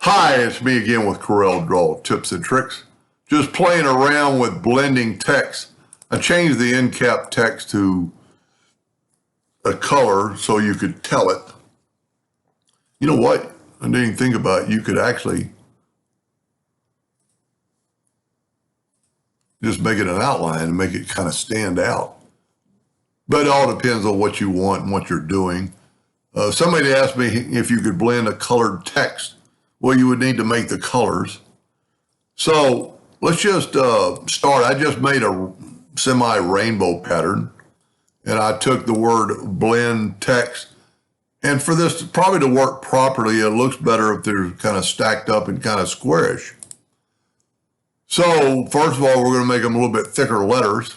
Hi, it's me again with CorelDraw tips and tricks. Just playing around with blending text. I changed the end cap text to a color so you could tell it. You know what? I didn't even think about it. You could actually just make it an outline and make it kind of stand out. But it all depends on what you want and what you're doing. Somebody asked me if you could blend a colored text. Well, you would need to make the colors. So let's just start. I just made a semi-rainbow pattern, and I took the word blend text. And for this probably to work properly, it looks better if they're kind of stacked up and kind of squarish. So first of all, we're going to make them a little bit thicker letters.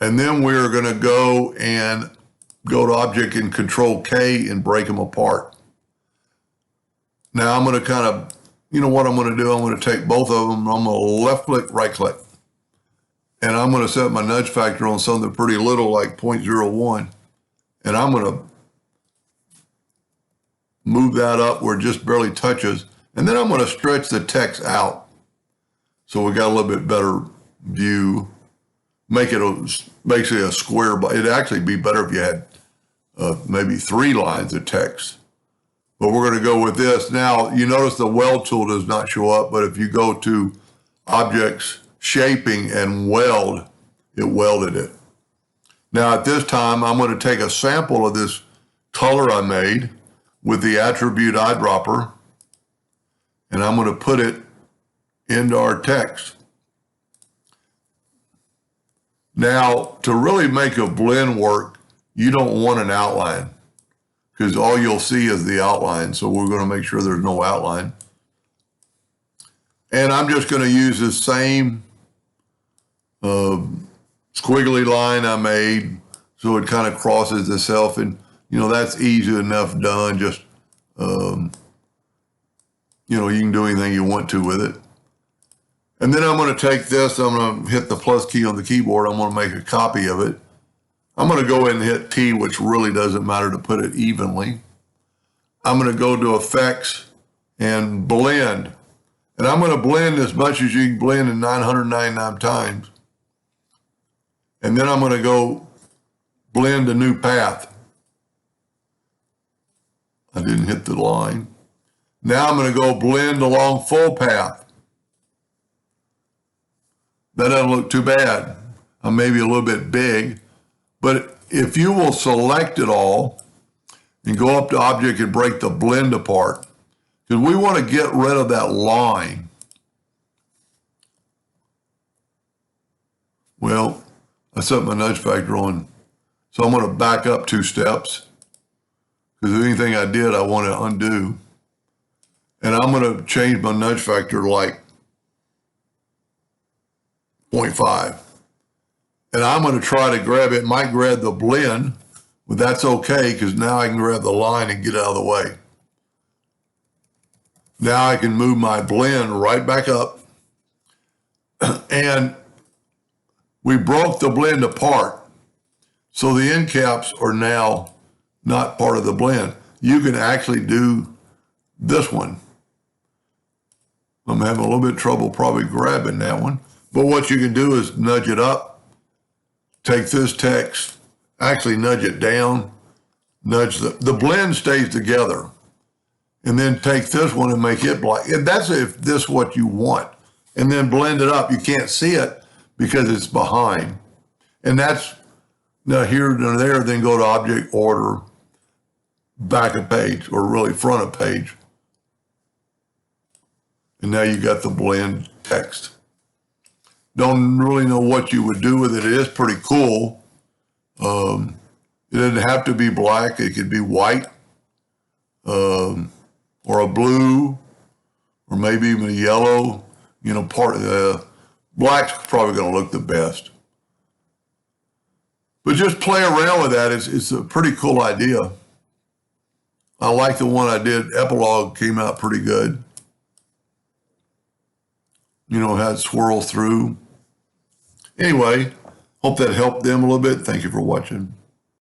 And then we're going to go to Object and Control K and break them apart. Now I'm going to kind of, you know what I'm going to do? I'm going to take both of them. I'm going to left click, right click. And I'm going to set my nudge factor on something pretty little like 0.01. And I'm going to move that up where it just barely touches. And then I'm going to stretch the text out. So we got a little bit better view. Make it basically a square, but it'd actually be better if you had maybe 3 lines of text. But we're going to go with this. Now, you notice the weld tool does not show up, but if you go to Objects, Shaping, and Weld, it welded it. Now, at this time, I'm going to take a sample of this color I made with the attribute eyedropper, and I'm going to put it into our text. Now, to really make a blend work, you don't want an outline, because all you'll see is the outline. So we're going to make sure there's no outline. And I'm just going to use the same squiggly line I made so it kind of crosses itself. And, you know, that's easy enough done. Just, you know, you can do anything you want to with it. And then I'm going to take this. I'm going to hit the plus key on the keyboard. I'm going to make a copy of it. I'm going to go ahead and hit T, which really doesn't matter to put it evenly. I'm going to go to Effects and Blend. And I'm going to blend as much as you can blend in 999 times. And then I'm going to go blend a new path. I didn't hit the line. Now I'm going to go blend along full path. That doesn't look too bad. I'm maybe a little bit big. But if you will select it all and go up to Object and break the blend apart, because we want to get rid of that line. Well, I set my nudge factor on, so I'm going to back up 2 steps, because anything I did, I want to undo. And I'm going to change my nudge factor like 0.5. And I'm going to try to grab it. Might grab the blend, but that's okay, because now I can grab the line and get out of the way. Now I can move my blend right back up. And we broke the blend apart. So the end caps are now not part of the blend. You can actually do this one. I'm having a little bit of trouble probably grabbing that one. But what you can do is nudge it up. Take this text, actually nudge it down, nudge the blend stays together. And then take this one and make it black. And that's if this is what you want. And then blend it up. You can't see it because it's behind. And that's now here and there, then go to Object, Order, back of page, or really front of page. And now you got the blend text. Don't really know what you would do with it. It is pretty cool. It doesn't have to be black. It could be white, or a blue, or maybe even a yellow. You know, black's probably going to look the best. But just play around with that. It's a pretty cool idea. I like the one I did. Epilogue came out pretty good. You know, had it swirl through. Anyway, hope that helped them a little bit. Thank you for watching.